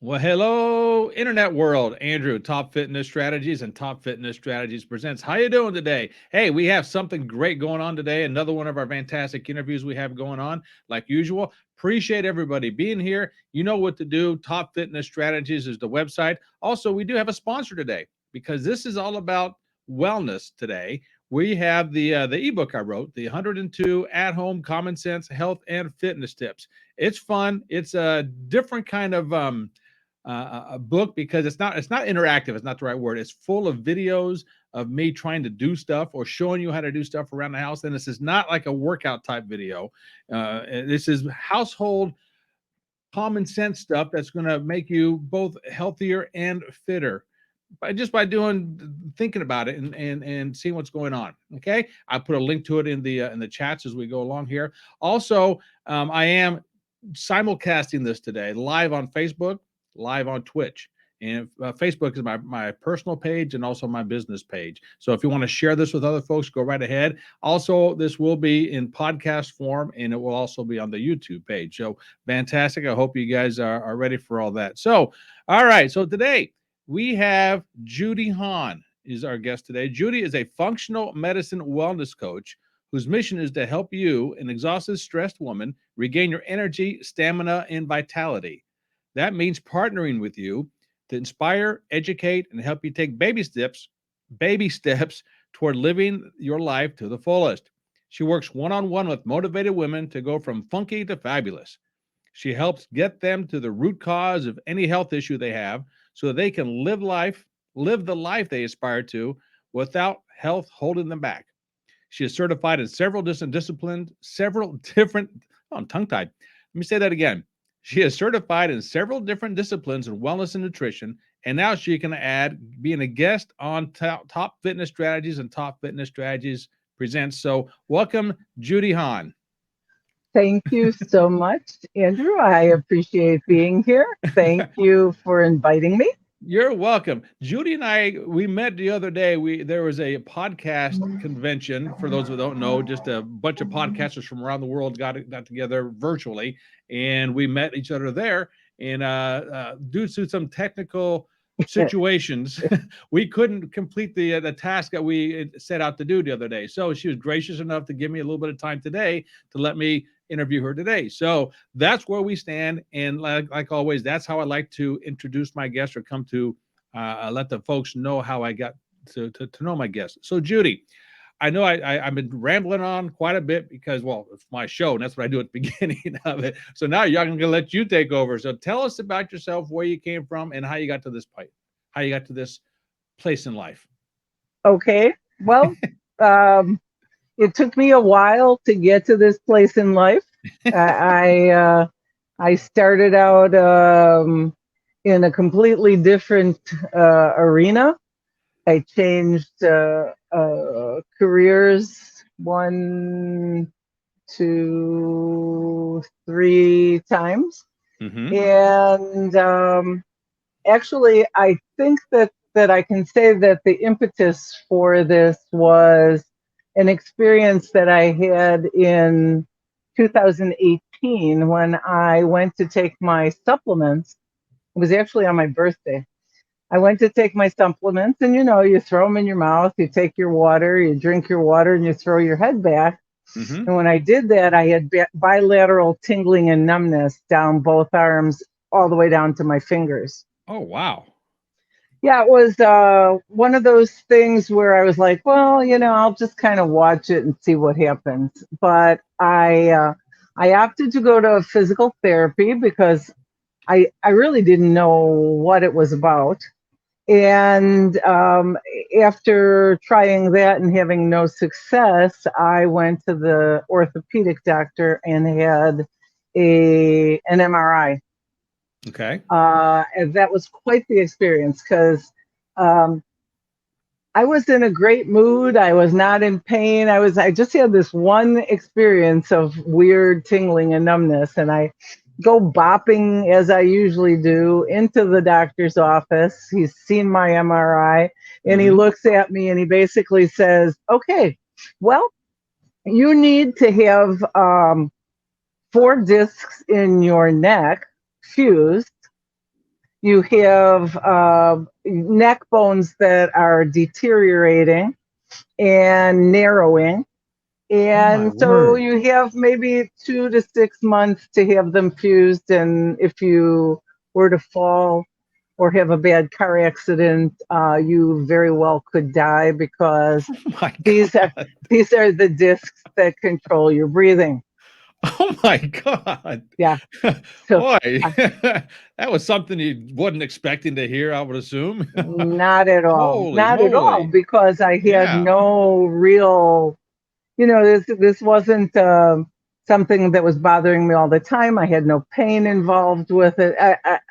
Well, hello, internet world. Andrew, Top Fitness Strategies and Top Fitness Strategies presents. How you doing today? Hey, we have something great going on today. Another one of our fantastic interviews we have going on, like usual. Appreciate everybody being here. You know what to do. Top Fitness Strategies is the website. Also, we do have a sponsor today because this is all about wellness today. We have the ebook I wrote, the 102 at-home common sense health and fitness tips. It's fun. It's a different kind of a book because it's not interactive. It's not the right word. It's full of videos of me trying to do stuff or showing you how to do stuff around the house. And this is not like a workout type video. This is household common sense stuff that's going to make you both healthier and fitter by doing thinking about it and seeing what's going on. Okay, I put a link to it in the chats as we go along here. Also, I am simulcasting this today live on Facebook, live on Twitch. And Facebook is my personal page and also my business page. So if you want to share this with other folks, go right ahead. Also, this will be in podcast form and it will also be on the YouTube page. So fantastic. I hope you guys are ready for all that. So, all right. So today we have Judy Hahn is our guest today. Judy is a functional medicine wellness coach whose mission is to help you, an exhausted, stressed woman, regain your energy, stamina, and vitality. That means partnering with you to inspire, educate, and help you take baby steps toward living your life to the fullest. She works one-on-one with motivated women to go from funky to fabulous. She helps get them to the root cause of any health issue they have so they can live the life they aspire to without health holding them back. She is certified in several different disciplines, oh, I'm tongue tied. Let me say that again. She is certified in several different disciplines in wellness and nutrition, and now she can add being a guest on Top Fitness Strategies and Top Fitness Strategies Presents. So, welcome, Judy Hahn. Thank you so much, Andrew. I appreciate being here. Thank you for inviting me. You're welcome. Judy and I, we met the other day. There was a podcast convention. For those who don't know, just a bunch of podcasters from around the world got together virtually, and we met each other there. And due to some technical situations, we couldn't complete the task that we set out to do the other day. So she was gracious enough to give me a little bit of time today to let me interview her today. So that's where we stand. And like always, that's how I like to introduce my guests or come to let the folks know how I got to know my guests. So, Judy, I know I've been rambling on quite a bit because, well, it's my show and that's what I do at the beginning of it. So now I'm going to let you take over. So tell us about yourself, where you came from, and how you got to this point, how you got to this place in life. Okay. Well, um, it took me a while to get to this place in life. I started out in a completely different arena. I changed careers one, two, three times, Mm-hmm. and actually, I think that I can say that the impetus for this was an experience that I had in 2018 when I went to take my supplements. It was actually on my birthday. I went to take my supplements, and you throw them in your mouth, you take your water, you drink your water, and you throw your head back. Mm-hmm. And when I did that, I had bilateral tingling and numbness down both arms, all the way down to my fingers. Oh, wow. Yeah, it was one of those things where I was like, well, I'll just kind of watch it and see what happens. But I opted to go to physical therapy because I really didn't know what it was about. And after trying that and having no success, I went to the orthopedic doctor and had an MRI. Okay. And that was quite the experience because um, I was in a great mood. I was not in pain. I just had this one experience of weird tingling and numbness, and I go bopping as I usually do into the doctor's office. He's seen my MRI, and he Mm-hmm. looks at me and he basically says, "Okay, well, you need to have 4 discs in your neck fused. You have neck bones that are deteriorating and narrowing. Oh my And so word. you have maybe 2 to 6 months to have them fused. And if you were to fall or have a bad car accident, you very well could die because Oh my these are God. these are the discs that control your breathing. Oh my God. Yeah. So Boy, uh, that was something you wasn't expecting to hear, I would assume. not at all, Holy not at all, moly. because I had Yeah. no real, this wasn't something that was bothering me all the time. I had no pain involved with it.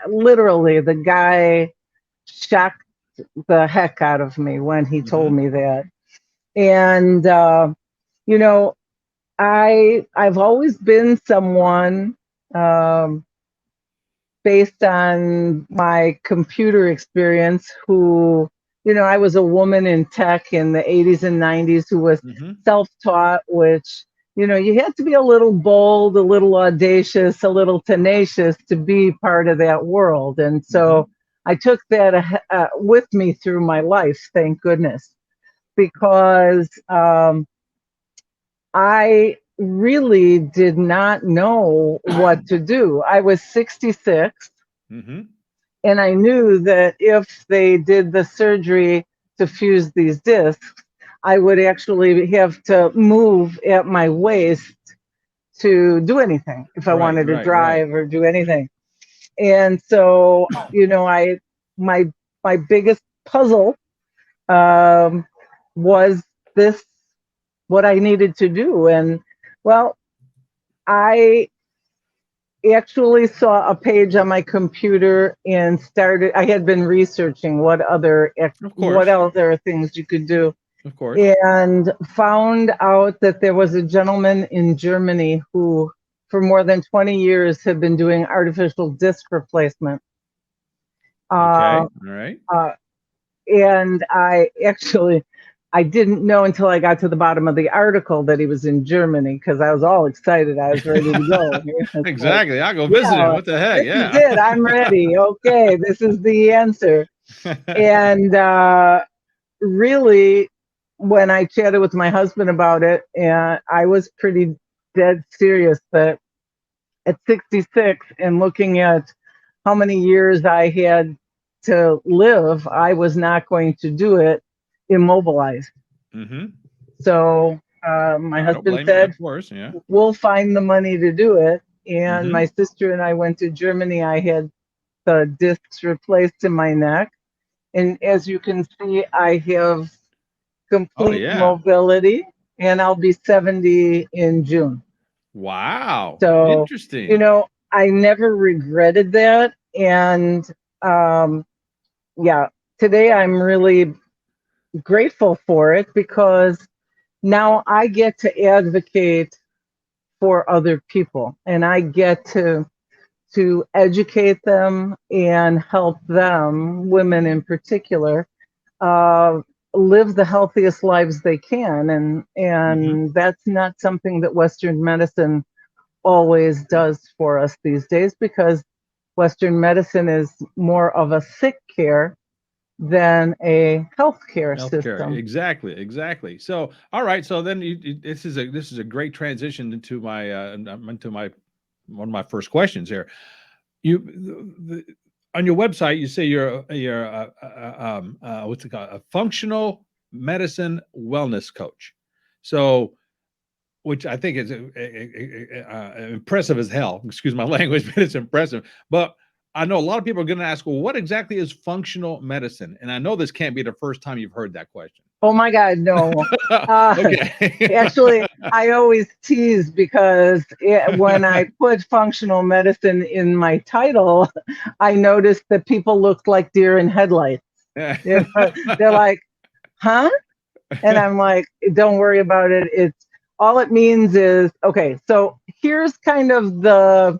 Literally, the guy shocked the heck out of me when he told Mhm. me that. And you know, I've always been someone, um, based on my computer experience, who, I was a woman in tech in the 80s and 90s who was Mhm. self-taught, which, you had to be a little bold, a little audacious, a little tenacious to be part of that world. And so Mhm. I took that with me through my life, thank goodness, because I really did not know what to do. I was 66, Mhm. and I knew that if they did the surgery to fuse these discs, I would actually have to move at my waist to do anything if I Right, wanted to right, right. drive or do anything. And so, I my my biggest puzzle, um, was this what I needed to do. And well, I actually saw a page on my computer and started. I had been researching Of what course. other things you could do, Of course. and found out that there was a gentleman in Germany who, for more than 20 years, had been doing artificial disc replacement. Uh, Okay. All right. uh, and I didn't know until I got to the bottom of the article that he was in Germany, because I was all excited. I was ready to go. It's like, Exactly. I'll go visit him. yeah, What the heck? this is Yeah. it. I'm ready. Okay, this is the answer. And really, when I chatted with my husband about it, and I was pretty dead serious that at 66 and looking at how many years I had to live, I was not going to do it immobilized. Mhm. So my I don't husband blame you. said, Of course. Yeah. we'll find the money to do it. And my Mhm. sister and I went to Germany. I had the discs replaced in my neck. And as you can see, I have Oh complete yeah. mobility, and I'll be 70 in June. Wow. So, Interesting. I never regretted that. And um, yeah, today I'm really grateful for it, because now I get to advocate for other people, and I get to educate them and help them, women in particular, uh, live the healthiest lives they can. And Mhm. that's not something that Western medicine always does for us these days, because Western medicine is more of a sick care than a healthcare Healthcare. system. Exactly. Exactly. So, all right. So then this is a great transition into my one of my first questions here. You on your website, you say you're what's it called, a functional medicine wellness coach. So, which I think is impressive as hell. Excuse my language, but it's impressive. But I know a lot of people are going to ask, well, what exactly is functional medicine? And I know this can't be the first time you've heard that question. Oh my God, no. Okay. Actually, I always tease because when I put functional medicine in my title, I noticed that people looked like deer in headlights. They're like, huh? And I'm like, don't worry about it. It's all it means is, okay, so here's kind of the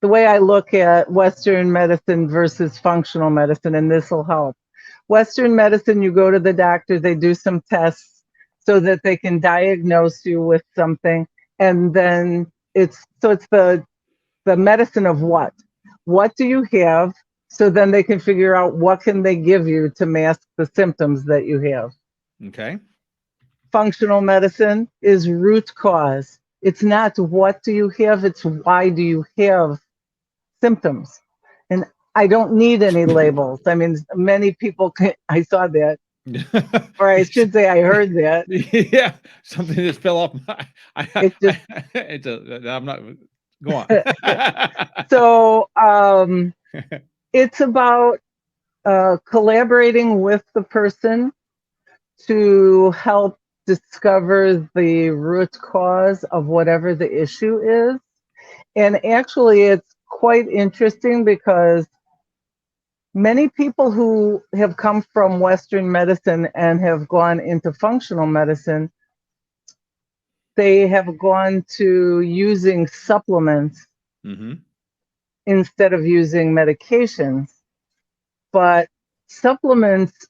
way I look at Western medicine versus functional medicine, and this will help. Western medicine, you go to the doctor, they do some tests so that they can diagnose you with something, and then it's the medicine of what? What do you have So then they can figure out what can they give you to mask the symptoms that you have. Okay. Functional medicine is root cause. It's not what do you have, it's why do you have symptoms. And I don't need any labels. I mean, many people can, I saw that, or I should say I heard that. Yeah, something just fell off my. It just It's a. I'm not. Go on. so it's about collaborating with the person to help discover the root cause of whatever the issue is. And actually, it's quite interesting because many people who have come from Western medicine and have gone into functional medicine, they have gone to using supplements Hmm. instead of using medications. But supplements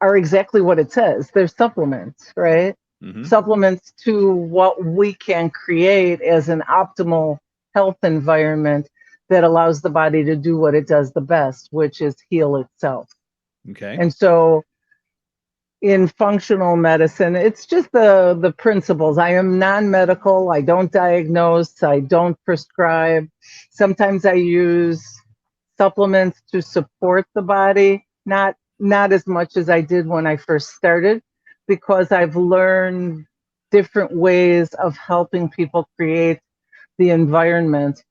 are exactly what it says. They're supplements, right? Hmm. Supplements to what we can create as an optimal health environment that allows the body to do what it does the best, which is heal itself. Okay. And so in functional medicine, it's just the principles. I am non-medical, I don't diagnose, I don't prescribe. Sometimes I use supplements to support the body, not as much as I did when I first started, because I've learned different ways of helping people create the environment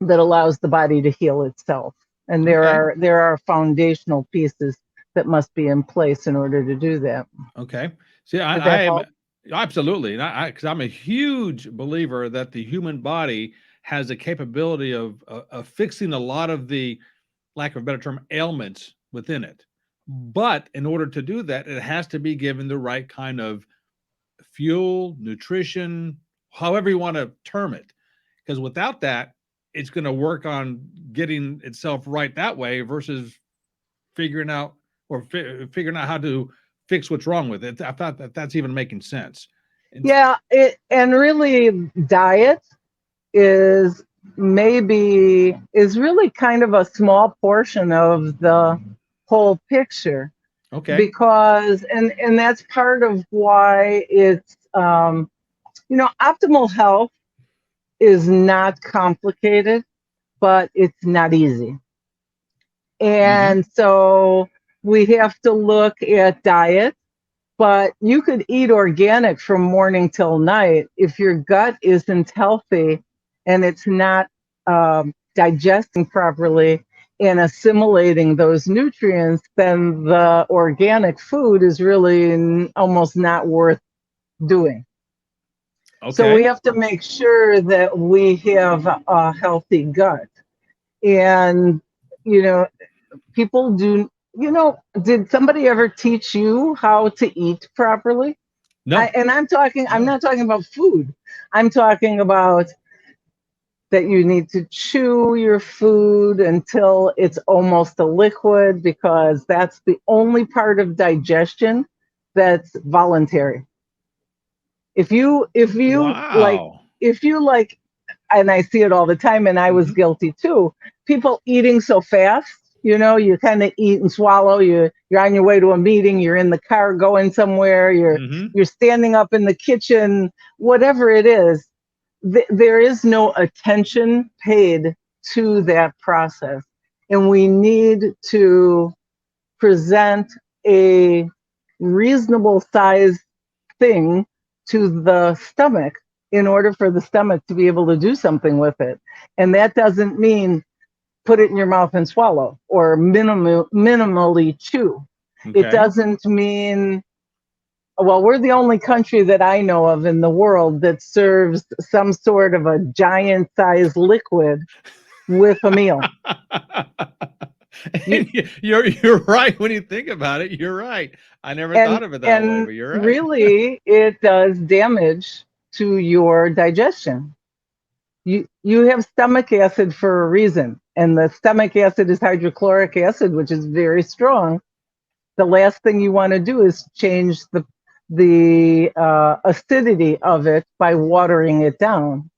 that allows the body to heal itself. And Okay. there are foundational pieces that must be in place in order to do that. Okay. See, Did I that am help? absolutely, and because I'm a huge believer that the human body has a capability of fixing a lot of the, lack of a better term, ailments within it. But in order to do that, it has to be given the right kind of fuel, nutrition, however you want to term it. Because without that, it's going to work on getting itself right that way versus figuring out figuring out how to fix what's wrong with it. I thought that that's even making sense. And Yeah, and really diet is is really kind of a small portion of the whole picture, okay. because and that's part of why it's optimal health is not complicated, but it's not easy. Hmm. And so we have to look at diet, but you could eat organic from morning till night. If your gut isn't healthy and it's not digesting properly and assimilating those nutrients, then the organic food is really almost not worth doing. So we Okay. have to make sure that we have a healthy gut. And, you know, people do, did somebody ever teach you how to eat properly? No. I'm No. not talking about food. I'm talking about that you need to chew your food until it's almost a liquid, because that's the only part of digestion that's voluntary. If you like Wow. if you like and I see it all the time, and I was Hmm. guilty too. People eating so fast, you kind of eat and swallow. You're on your way to a meeting, you're in the car going somewhere, Hmm. you're standing up in the kitchen, whatever it is. There is no attention paid to that process, and we need to present a reasonable size thing to the stomach in order for the stomach to be able to do something with it. And that doesn't mean put it in your mouth and swallow or minimally chew. It Okay. doesn't mean, well, we're the only country that I know of in the world that serves some sort of a giant sized liquid with a meal. You, You're right when you think about it. You're right. I never thought of it that way, and but you're right. really it does damage to your digestion. You have stomach acid for a reason, and the stomach acid is hydrochloric acid, which is very strong. The last thing you want to do is change the acidity of it by watering it down,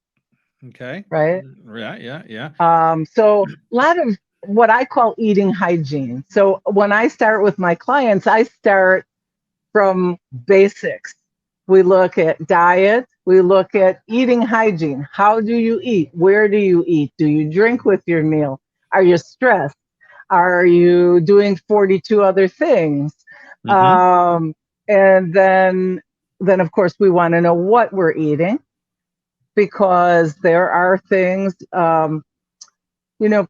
Okay. right? Yeah, yeah, yeah. So a lot of what I call eating hygiene. So when I start with my clients, I start from basics. We look at diet, we look at eating hygiene. How do you eat? Where do you eat? Do you drink with your meal? Are you stressed? Are you doing 42 other things? Mm-hmm. Um, and then of course we want to know what we're eating, because there are things, you know,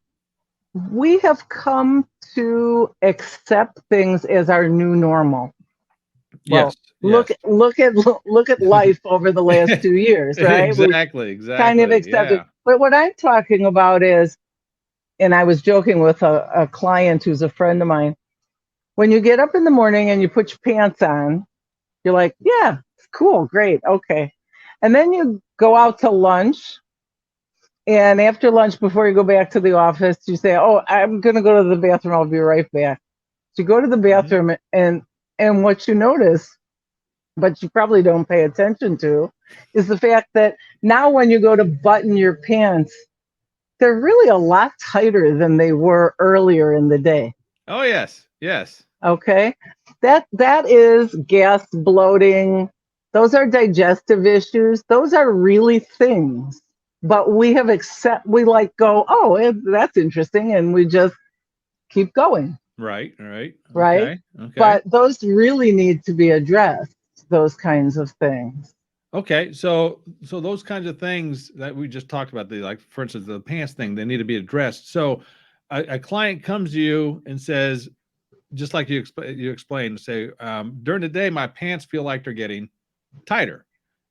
we have come to accept things as our new normal. Yes. Well, Yes. look at life over the last 2 years, right? We've Exactly. kind of Exactly. accepted. Yeah. But what I'm talking about is, and I was joking with a client who's a friend of mine, when you get up in the morning and you put your pants on, you're like, yeah, cool, great, okay. And then you go out to lunch, and after lunch, before you go back to the office, you say, oh, I'm going to go to the bathroom. I'll be right back. So you go to the Hmm. bathroom, and what you notice, but you probably don't pay attention to, is the fact that now when you go to button your pants, they're really a lot tighter than they were earlier in the day. Oh, yes. Yes. Okay? That is gas, bloating. Those are digestive issues. Those are really things. But we like go, oh, that's interesting, and we just keep going, Right. Right. right? Okay. Okay. But those really need to be addressed, those kinds of things. Okay. So those kinds of things that we just talked about, the like, for instance, the pants thing, they need to be addressed. So a client comes to you and says, just like you explained, say, during the day, my pants feel like they're getting tighter.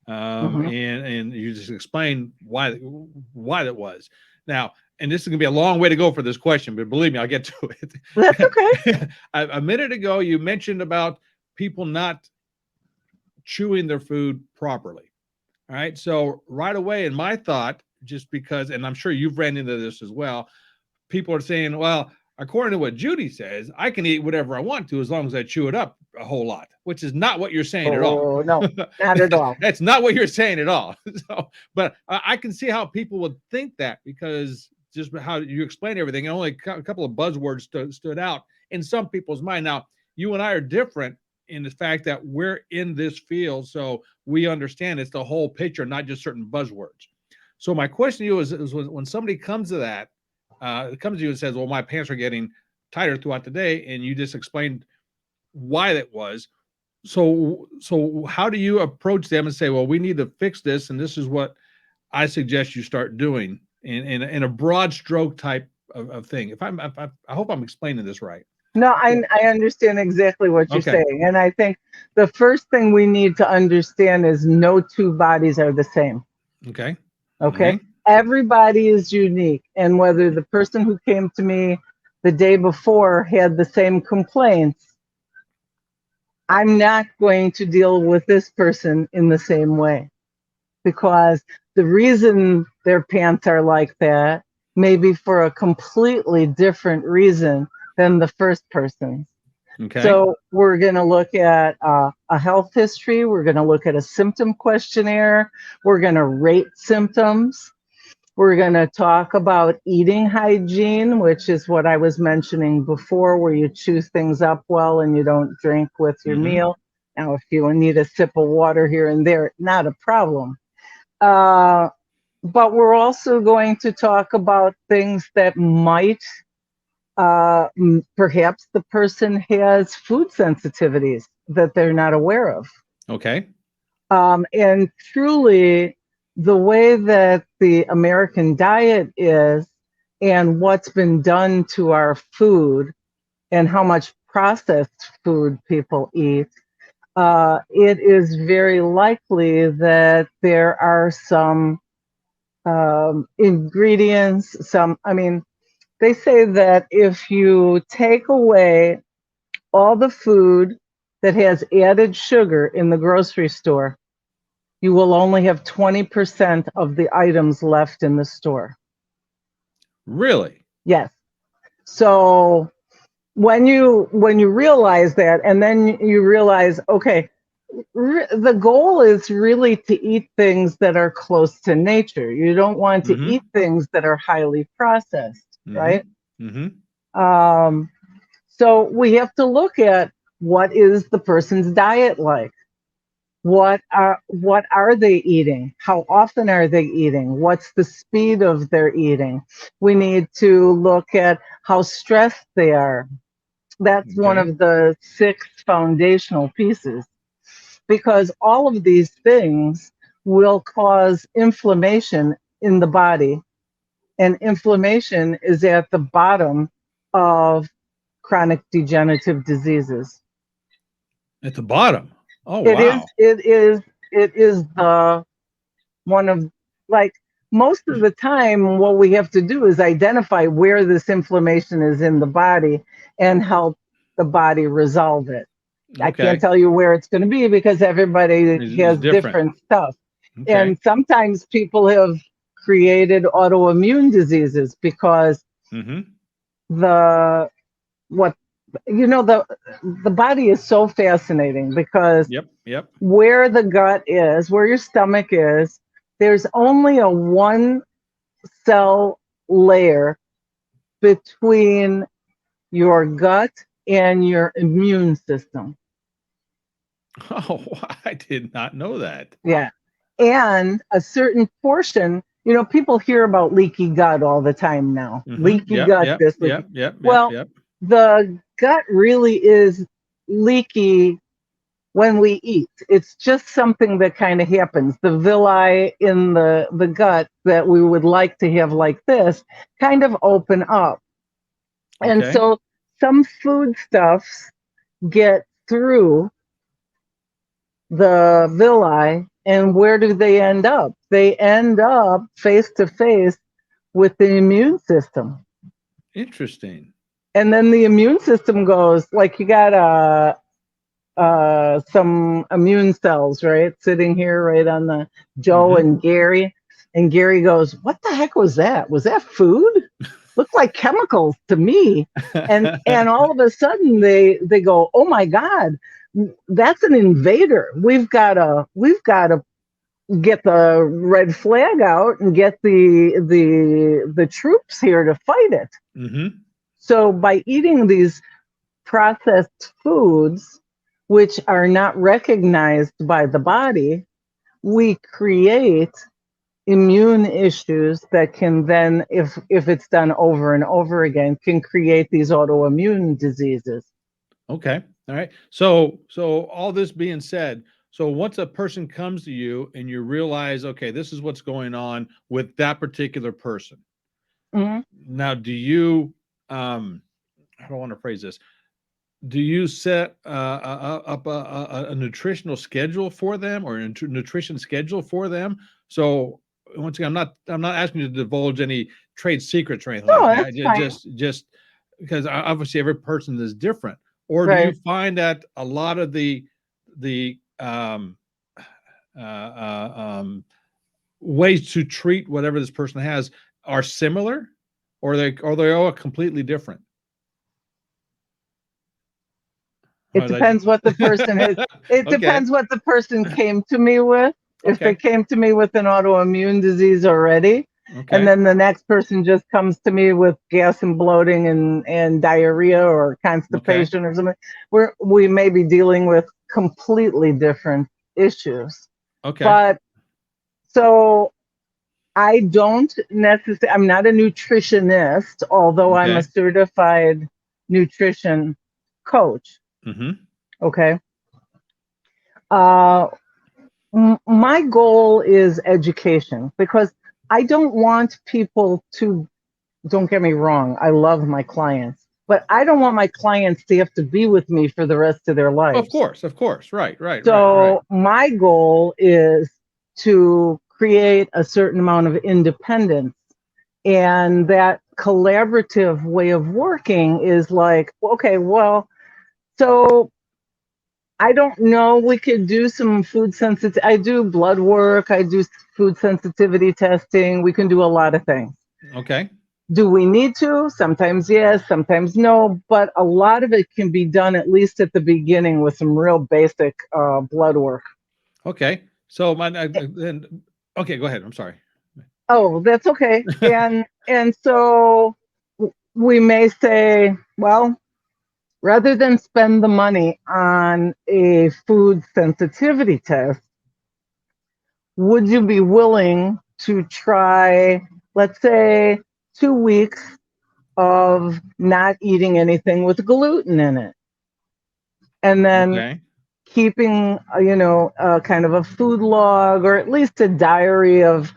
Hmm. And you just explain why that was. Now, and this is going to be a long way to go for this question, but believe me, I'll get to That's okay. it. A minute ago, you mentioned about people not chewing their food properly. All right. So right away, in my thought, just because, and I'm sure you've ran into this as well, people are saying, well, according to what Judy says, I can eat whatever I want to as long as I chew it up a whole lot, which is not what you're saying at all. Oh, no, not at all. That's not what you're saying at all. So, but I can see how people would think that, because just how you explain everything, and only a couple of buzzwords stood out in some people's mind. Now, you and I are different in the fact that we're in this field, so we understand it's the whole picture, not just certain buzzwords. So my question to you is when somebody comes to that, comes to you and says, well, my pants are getting tighter throughout the day, and you just explained why that was. So how do you approach them and say, well, we need to fix this, and this is what I suggest you start doing in a broad stroke type of thing? I hope I'm explaining this right. No, Yeah. I understand exactly what you're Okay. saying. And I think the first thing we need to understand is no two bodies are the same. Okay. Okay. Hmm. Everybody is unique. And whether the person who came to me the day before had the same complaints, I'm not going to deal with this person in the same way, because the reason their pants are like that may be for a completely different reason than the first person's. Okay. So we're going to look at a health history. We're going to look at a symptom questionnaire. We're going to rate symptoms. We're going to talk about eating hygiene, which is what I was mentioning before, where you chew things up well and you don't drink with your Hmm. meal. Now, if you need a sip of water here and there, not a problem. Uh, but we're also going to talk about things that might, perhaps the person has food sensitivities that they're not aware of. Okay. And truly, the way that the American diet is, and what's been done to our food, and how much processed food people eat, it is very likely that there are some ingredients, I mean, they say that if you take away all the food that has added sugar in the grocery store, you will only have 20% of the items left in the store. Really? Yes. So when you realize that, and then you realize, okay, the goal is really to eat things that are close to nature. You don't want to Hmm. eat things that are highly processed, Hmm. right? Mm-hmm. So we have to look at what is the person's diet like. What are they eating? How often are they eating? What's the speed of their eating? We need to look at how stressed they are. That's one Okay. of the 6 foundational pieces, because all of these things will cause inflammation in the body, and inflammation is at the bottom of chronic degenerative diseases. At the bottom. Oh, It is wow. it is it is the one of, like, most of the time what we have to do is identify where this inflammation is in the body and help the body resolve it. I can't Okay. tell you where it's going to be because everybody It's has different. different stuff. Okay. And sometimes people have created autoimmune diseases because Mm-hmm. the what the body is so fascinating, because Yep. Yep. where the gut is, where your stomach is, there's only a one cell layer between your gut and your immune system. Oh, I did not know that. Yeah. And a certain portion, people hear about leaky gut all the time now. Mm-hmm. Leaky Yep. gut, Yep. this leaky. Yep. Yep. Yep. Well, Yep. the gut really is leaky when we eat. It's just something that kind of happens. The villi in the gut that we would like to have like this kind of open up. And Okay. so some foodstuffs get through the villi, and where do they end up? They end up face to face with the immune system. Interesting. And then the immune system goes, like, you got some immune cells, right, sitting here right on the Joe Mm-hmm. and Gary. And Gary goes, "What the heck was that? Was that food? Looked like chemicals to me." And all of a sudden they go, "Oh my God, that's an invader. We've got to get the red flag out and get the troops here to fight it." Mm-hmm. So by eating these processed foods, which are not recognized by the body, we create immune issues that can then, if it's done over and over again, can create these autoimmune diseases. Okay. All right. So all this being said, so once a person comes to you and you realize, okay, this is what's going on with that particular person. Mhm. Now, do you how do I want to phrase this? Do you set up a nutritional schedule for them, or a nutrition schedule for them? So once again, I'm not asking you to divulge any trade secrets or anything No, like that. that's fine. Just because obviously every person is different. Or do you Right. find that a lot of the uh, uh, um, ways to treat whatever this person has are similar, or they all completely different? It Or they- depends what the person has. It okay. depends what the person came to me with. If they Okay. came to me with an autoimmune disease already, and Okay. then the next person just comes to me with gas and bloating and diarrhea or Okay. constipation or something, we may be dealing with completely different issues. Okay. But so I don't necessarily, I'm not a nutritionist, although I'm a Okay. certified nutrition coach. Mhm. Okay. Uh, my goal is education, because I don't want people to, don't get me wrong, I love my clients, but I don't want my clients to have to be with me for the rest of their Of lives. course, of course. Right, right, right, right. So my goal is to create a certain amount of independence, and that collaborative way of working is like, okay, well, so I don't know. We could do some food sensitivity. I do blood work. I do food sensitivity testing. We can do a lot of things. Okay. Do we need to? Sometimes yes, sometimes no. But a lot of it can be done, at least at the beginning, with some real basic blood work. Okay. So then okay, go ahead. I'm sorry. Oh, that's okay. And so we may say, well, rather than spend the money on a food sensitivity test, would you be willing to try, let's say, 2 weeks of not eating anything with gluten in it? And then Okay. keeping, kind of a food log or at least a diary of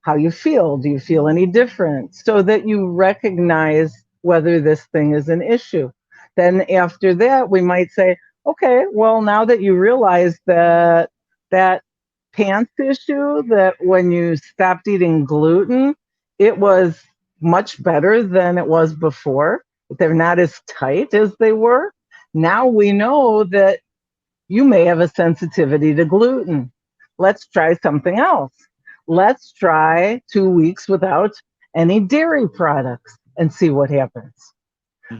how you feel. Do you feel any different? So that you recognize whether this thing is an issue. Then after that, we might say, okay, well, now that you realize that that pants issue, that when you stopped eating gluten, it was much better than it was before. They're not as tight as they were. Now we know that you may have a sensitivity to gluten. Let's try something else. Let's try 2 weeks without any dairy products and see what happens.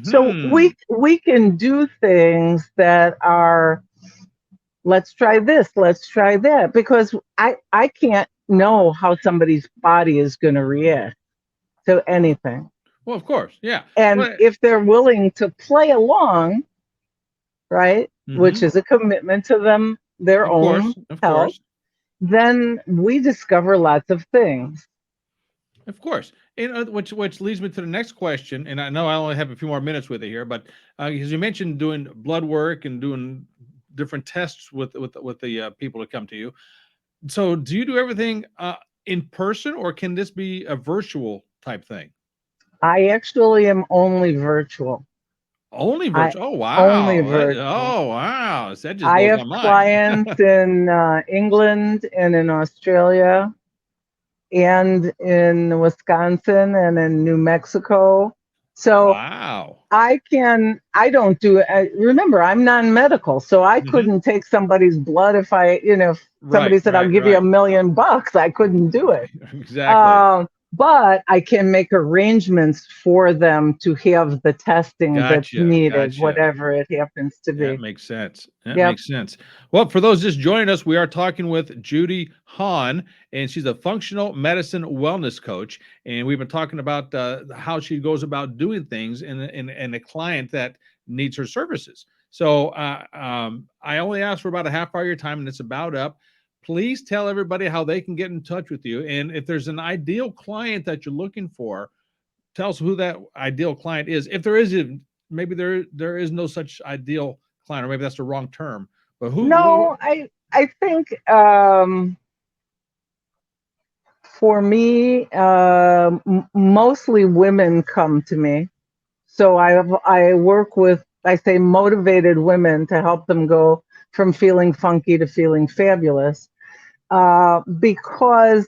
So Hmm. we can do things that are, let's try this, let's try that, because I can't know how somebody's body is going to react to anything. Well, of course. Yeah. And Well, if they're willing to play along, right, which hmm. is a commitment to them, their Of own course. Of health, course. then we discover lots of things. Of course. And which leads me to the next question. And I know I only have a few more minutes with it here, but because you mentioned doing blood work and doing different tests with the people that come to you. So, do you do everything in person, or can this be a virtual type thing? I actually am only virtual. Only I virtual. Oh only wow! virtual. Oh wow! That just I blows have my mind. clients in England and in Australia and in Wisconsin and in New Mexico. So Wow. I don't do it. Remember, I'm non-medical, so I Hmm. couldn't take somebody's blood if somebody Right. said, I'll Right. give you Right. $1 million, I couldn't do it. Exactly. But I can make arrangements for them to have the testing that's Gotcha. needed, Gotcha. whatever it happens to That be. makes sense. That Yep. makes sense. Well, for those just joining us, we are talking with Judy Hahn, and she's a functional medicine wellness coach. And we've been talking about how she goes about doing things in a client that needs her services. So I only asked for about a half hour of your time, and it's about up. Please tell everybody how they can get in touch with you. And if there's an ideal client that you're looking for, tell us who that ideal client is. If there is, maybe there is no such ideal client, or maybe that's the wrong term. But No, I think for me, mostly women come to me. So I work with, I say, motivated women to help them go from feeling funky to feeling fabulous. Because,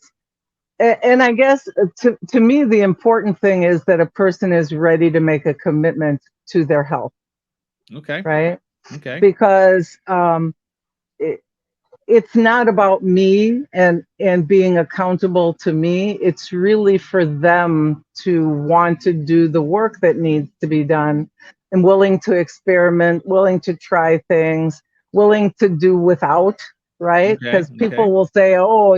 and I guess to me, the important thing is that a person is ready to make a commitment to their health, okay, right? okay, Because it, it's not about me and being accountable to me. It's really for them to want to do the work that needs to be done and willing to experiment, willing to try things, willing to do without, right? okay, Because okay. people will say, oh,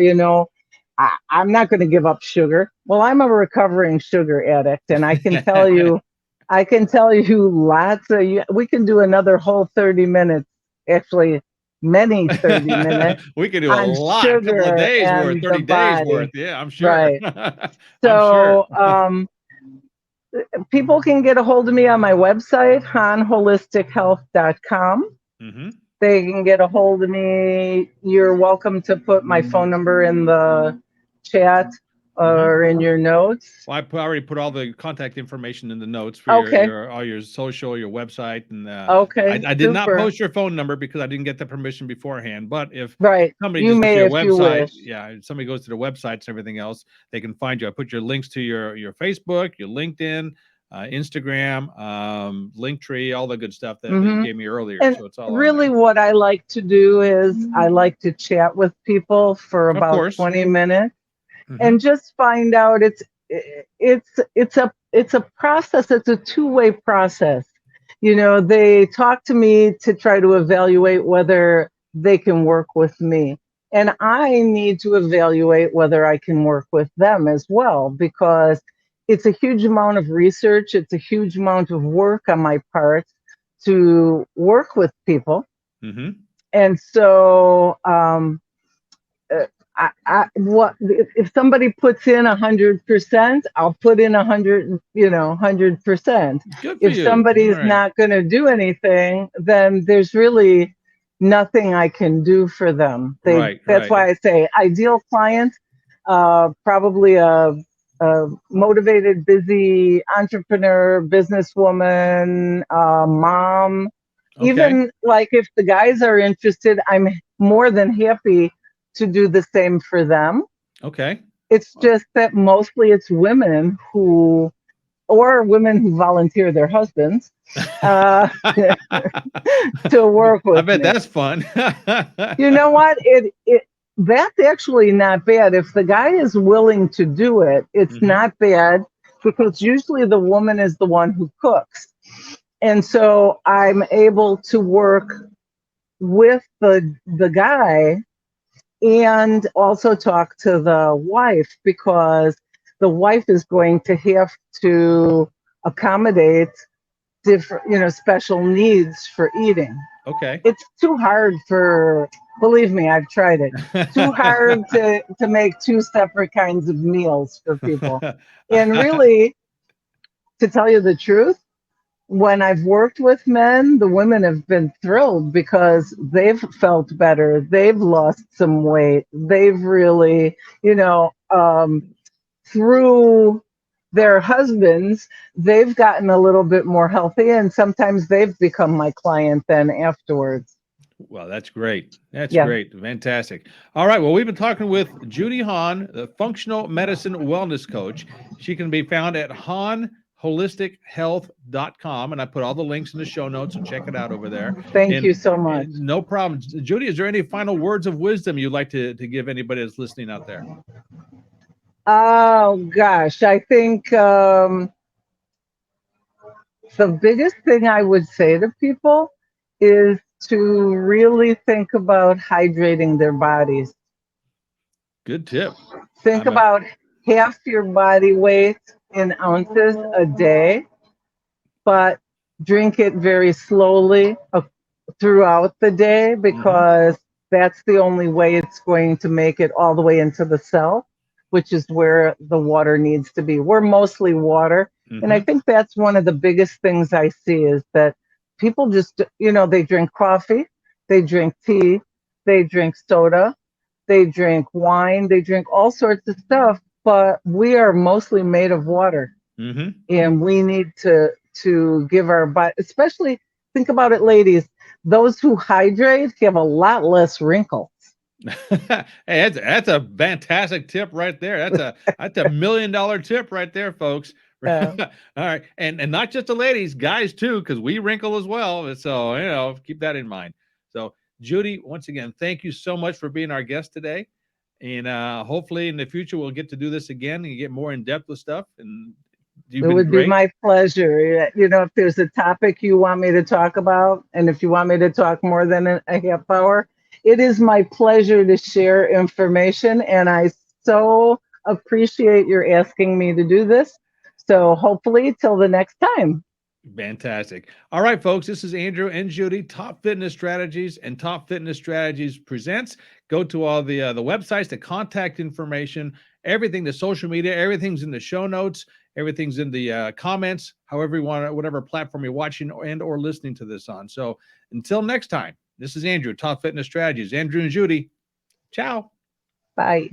I'm not going to give up sugar. Well, I'm a recovering sugar addict, and I can tell you lots of, we can do another whole 30 minutes, actually many 30 minutes We could do a on lot, a couple of sugar days worth, and the 30 days worth. body. Yeah, I'm sure. Right. I'm sure. So, people can get a hold of me on my website, hanholistichealth.com. Hmm. They can get a hold of me. You're welcome to put my phone number in the chat Hmm. or in your notes. Well, already put all the contact information in the notes for Okay. your all your social, your website, and Okay. I did not Super. post your phone number because I didn't get the permission beforehand. But if Right. somebody You just goes to may your if you website, wish. yeah, if somebody goes to the websites and everything else, they can find you. I put your links to your Facebook, your LinkedIn, Instagram, Linktree, all the good stuff that you Hmm. gave me earlier. And So it's all on really, there. what I like to do is I like to chat with people for Of about course. 20 minutes Hmm. and just find out it's a process. It's a two-way process. They talk to me to try to evaluate whether they can work with me, and I need to evaluate whether I can work with them as well, because it's a huge amount of research. It's a huge amount of work on my part to work with people. Mm-hmm. And so, uh, what if somebody puts in 100%, I'll put in 100%. Good for If you. somebody's All right. not going to do anything, then there's really nothing I can do for them. Right. That's Right. why I say ideal client, probably a motivated, busy entrepreneur, businesswoman, mom. Okay. Even like if the guys are interested, I'm more than happy to do the same for them. Okay. It's just that mostly it's women who, or women who volunteer their husbands uh, to work I with bet me. that's fun. You know what? That's actually not bad. If the guy is willing to do it, it's Hmm. not bad because usually the woman is the one who cooks. And so I'm able to work with the guy and also talk to the wife because the wife is going to have to accommodate different, special needs for eating. Okay. It's too hard for, believe me, I've tried it. Too hard to make two separate kinds of meals for people. And really, to tell you the truth, when I've worked with men, the women have been thrilled because they've felt better. They've lost some weight. They've really, through their husbands, they've gotten a little bit more healthy. And sometimes they've become my client then afterwards. Well, that's great. That's Yeah. great. Fantastic. All right. Well, we've been talking with Judy Hahn, the functional medicine wellness coach. She can be found at HahnHolisticHealth.com. And I put all the links in the show notes, so check it out over there. Thank And you so much. no problem. Judy, is there any final words of wisdom you'd like to give anybody that's listening out there? Oh gosh, I think the biggest thing I would say to people is to really think about hydrating their bodies. Good tip. Think I'm a, about half your body weight in ounces a day, but drink it very slowly throughout the day mhm, because that's the only way it's going to make it all the way into the cell, which is where the water needs to be. We're mostly water. And I mhm. think that's one of the biggest things I see is that people just, they drink coffee, they drink tea, they drink soda, they drink wine, they drink all sorts of stuff, but we are mostly made of water Mm-hmm. and we need to give our body, especially think about it, ladies, those who hydrate have a lot less wrinkles. Hey, that's a fantastic tip right there. That's a $1 million tip right there, folks. uh, All right, and not just the ladies, guys too, because we wrinkle as well. So keep that in mind. So Judy, once again, thank you so much for being our guest today, and hopefully in the future we'll get to do this again and get more in depth with stuff. And you've it been would be great. my pleasure. If there's a topic you want me to talk about, and if you want me to talk more than a half hour, it is my pleasure to share information. And I so appreciate your asking me to do this. So hopefully, till the next time. Fantastic. All right, folks, this is Andrew and Judy, Top Fitness Strategies and Top Fitness Strategies presents. Go to all the websites, the contact information, everything, the social media, everything's in the show notes, everything's in the comments, however you want, whatever platform you're watching and or listening to this on. So until next time, this is Andrew, Top Fitness Strategies. Andrew and Judy, ciao. Bye.